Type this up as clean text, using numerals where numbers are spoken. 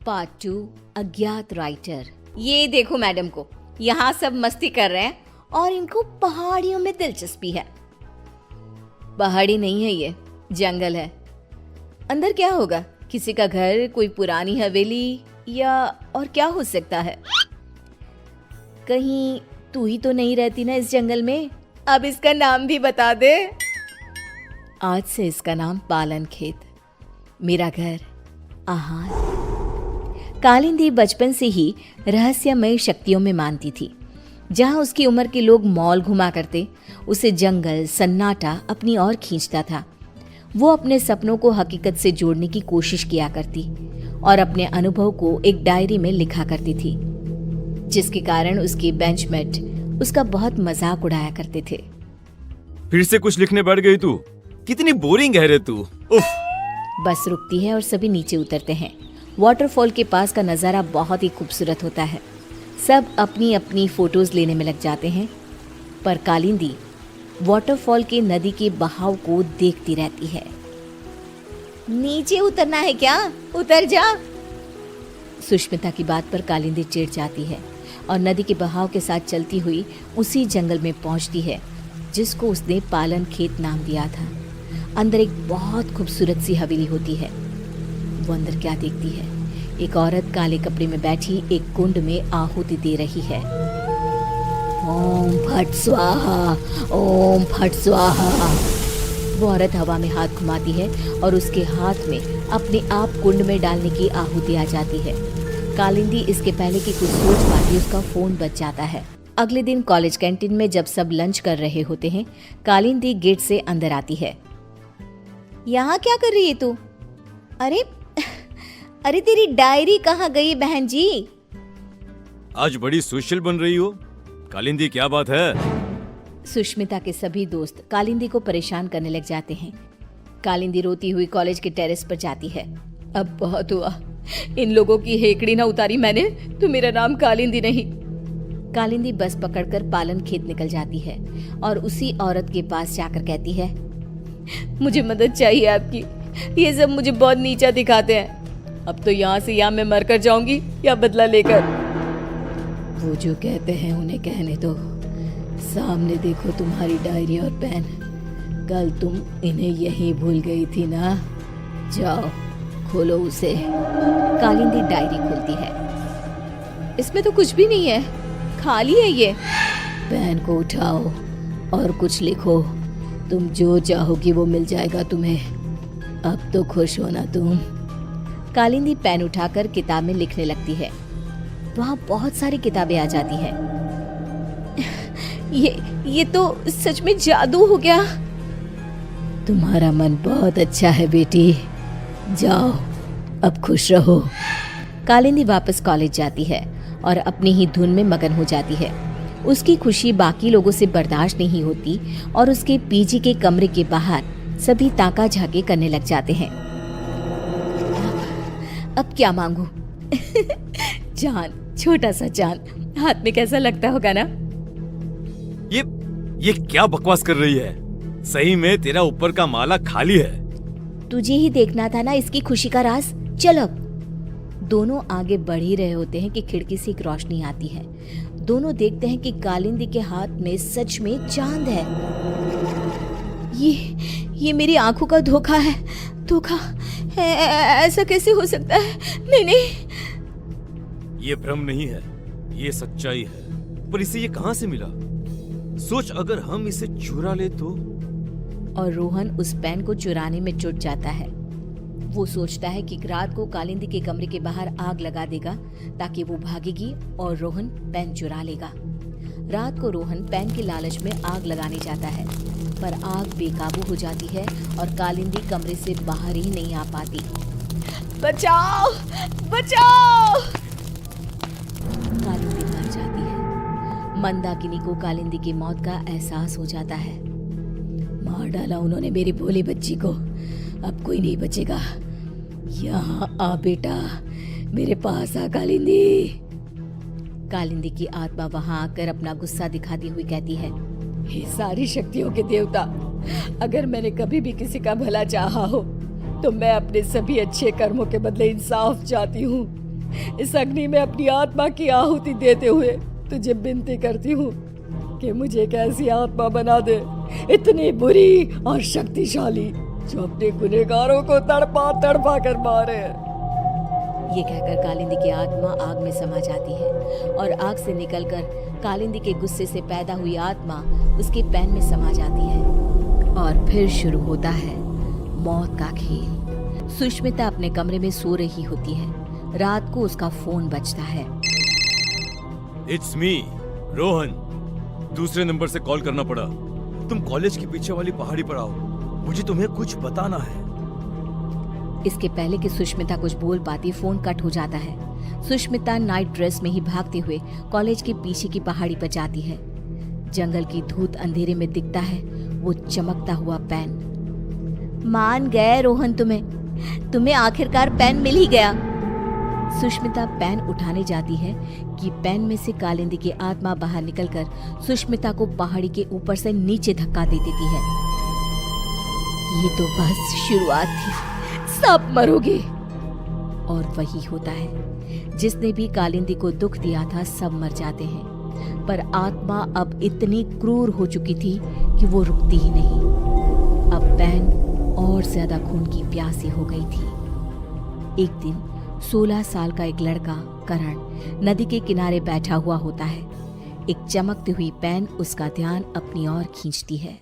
Part 2 अज्ञात writer. ये देखो मैडम को, यहाँ सब मस्ती कर रहे हैं और इनको पहाड़ियों में दिलचस्पी है। पहाड़ी नहीं है, ये जंगल है। अंदर क्या होगा? किसी का घर, कोई पुरानी हवेली, या और क्या हो सकता है? कहीं तू ही तो नहीं रहती ना इस जंगल में? अब इसका नाम भी बता दे। आज से इसका नाम पालन खेत, मेरा घर, आहार। कालिंदी बचपन से ही रहस्यमय शक्तियों में मानती थी। जहां उसकी उम्र के लोग मॉल घुमा करते, उसे जंगल सन्नाटा अपनी ओर खींचता था। वो अपने सपनों को हकीकत से जोड़ने की कोशिश किया करती और अपने अनुभव को एक डायरी में लिखा करती थी, जिसके कारण उसके बेंचमेट उसका बहुत मजाक उड़ाया करते थे। फिर से कुछ लिखने बैठ गई तू? कितनी बोरिंग है रे तू। उफ। बस रुकती है और सभी नीचे उतरते हैं। वाटरफॉल के पास का नज़ारा बहुत ही खूबसूरत होता है। सब अपनी अपनी फोटोज लेने में लग जाते हैं, पर कालिंदी वाटरफॉल के नदी के बहाव को देखती रहती है। नीचे उतरना है क्या? उतर जा। सुष्मिता की बात पर कालिंदी चिढ़ जाती है और नदी के बहाव के साथ चलती हुई उसी जंगल में पहुंचती है जिसको उसने पालन खेत नाम दिया था। अंदर एक बहुत खूबसूरत सी हवेली होती है। वो अंदर क्या देखती है? एक औरत काले कपड़े में बैठी एक कुंड में आहुति दे रही है। ओम फट स्वाहा, ओम फट स्वाहा। वो औरत हवा में हाथ घुमाती है और उसके हाथ में अपने आप कुंड में डालने की आहुति आ जाती है। कालिंदी इसके पहले कि कुछ सोच पाती उसका फोन बज जाता है। अगले दिन कॉलेज कैंटीन में जब सब लंच कर रहे होते हैं, कालिंदी गेट से अंदर आती है। यहाँ क्या कर रही है तू? अरे तेरी डायरी कहाँ गई बहन जी? आज बड़ी सोशल बन रही हो कालिंदी, क्या बात है? सुष्मिता के सभी दोस्त कालिंदी को परेशान करने लग जाते हैं। कालिंदी रोती हुई कॉलेज के टेरेस पर जाती है। अब बहुत हुआ, इन लोगों की हेकड़ी ना उतारी मैंने तो मेरा नाम कालिंदी नहीं। कालिंदी बस पकड़कर पालन खेत निकल जाती है और उसी औरत के पास जाकर कहती है, मुझे मदद चाहिए आपकी। ये सब मुझे बहुत नीचा दिखाते हैं। अब तो यहाँ से या मैं मरकर जाऊंगी या बदला लेकर। वो जो कहते हैं उन्हें कहने दो। सामने देखो तुम्हारी डायरी और पेन। कल तुम इन्हें यहीं भूल गई थी ना? जाओ खोलो उसे। कालिंदी डायरी खोलती है। इसमें तो कुछ भी नहीं है, खाली है ये। पेन को उठाओ और कुछ लिखो। तुम जो चाहोगी वो मिल जाएगा तुम्हें। अब तो खुश हो ना तुम? कालिंदी पेन उठाकर किताब में लिखने लगती है। वहाँ बहुत सारी किताबें आ जाती हैं। ये तो सच में जादू हो गया। तुम्हारा मन बहुत अच्छा है बेटी, जाओ अब खुश रहो। कालिंदी वापस कॉलेज जाती है और अपनी ही धुन में मगन हो जाती है। उसकी खुशी बाकी लोगों से बर्दाश्त नहीं होती और उसके पीजी के कमरे के बाहर सभी ताका झाके करने लग जाते हैं। अब क्या मांगू? चांद, छोटा सा चांद हाथ में कैसा लगता होगा ना? ये क्या बकवास कर रही है? सही में तेरा ऊपर का माला खाली है। तुझे ही देखना था ना इसकी खुशी का राज। चल अब। दोनों आगे बढ़ ही रहे होते हैं कि खिड़की से एक रोशनी आती है। दोनों देखते हैं कि कालिंदी के हाथ में सच में चांद है। ये मेरी आंखों का धोखा है। धोखा है, ऐसा कैसे हो सकता है? नहीं। ये भ्रम नहीं है, ये सच्चाई है। पर इसे ये कहां से मिला? सोच, अगर हम इसे चुरा ले तो? और रोहन उस पेन को चुराने में जुट जाता है। वो सोचता है कि रात को कालिंदी के कमरे के बाहर आग लगा देगा ताकि वो भागेगी और रोहन पेन चुरा लेगा। रात को रोहन पेन के लालच में आग लगाने जाता है, पर आग बेकाबू हो जाती है और कालिंदी कमरे से बाहर ही नहीं आ पाती। बचाओ, बचाओ! कालिंदी मर जाती है। मंदाकिनी को कालिंदी की मौत का एहसास हो जाता है। मार डाला उन्होंने मेरी भोली बच्ची को, अब कोई नहीं बचेगा। यहाँ आ बेटा, मेरे पास आ कालिंदी। कालिंदी की आत्मा वहां आकर अपना गुस्सा दिखाती हुई कहती है, हे सारी शक्तियों के देवता, अगर मैंने कभी भी किसी का भला चाहा हो तो मैं अपने सभी अच्छे कर्मों के बदले इंसाफ चाहती हूँ। इस अग्नि में अपनी आत्मा की आहुति देते हुए तुझे विनती करती हूँ कि मुझे एक ऐसी आत्मा बना दे, इतनी बुरी और शक्तिशाली, जो अपने गुनहगारों को तड़पा तड़पा कर मारे। ये कहकर कालिंदी की आत्मा आग में समा जाती है और आग से निकलकर कालिंदी के गुस्से से पैदा हुई आत्मा उसके पैन में समा जाती है और फिर शुरू होता है मौत का खेल। सुष्मिता अपने कमरे में सो रही होती है। रात को उसका फोन बजता है। It's me, Rohan. दूसरे नंबर से कॉल करना पड़ा। तुम कॉलेज के पीछे वाली पहाड़ी पर आओ, मुझे तुम्हें कुछ बताना है। इसके पहले कि सुष्मिता कुछ बोल पाती, फोन कट हो जाता है। सुष्मिता नाइट ड्रेस में ही भागते हुए कॉलेज के पीछे की पहाड़ी पर जाती है। जंगल की धूत अंधेरे में दिखता है वो चमकता हुआ पेन। मान गए रोहन, तुम्हें आखिरकार पेन मिल ही गया। सुष्मिता पेन उठाने जाती है कि पेन में से कालिंदी की आत्मा बाहर निकलकर सुष्मिता को पहाड़ी के ऊपर से नीचे धक्का दे देती है। ये तो बस शुरुआत थी, सब मरोगे। और वही होता है, जिसने भी कालिंदी को दुख दिया था सब मर जाते हैं। पर आत्मा अब इतनी क्रूर हो चुकी थी कि वो रुकती ही नहीं। अब पेन और ज्यादा खून की प्यासी हो गई थी। एक दिन 16 साल का एक लड़का करण नदी के किनारे बैठा हुआ होता है। एक चमकती हुई पेन उसका ध्यान अपनी ओर खींचती है।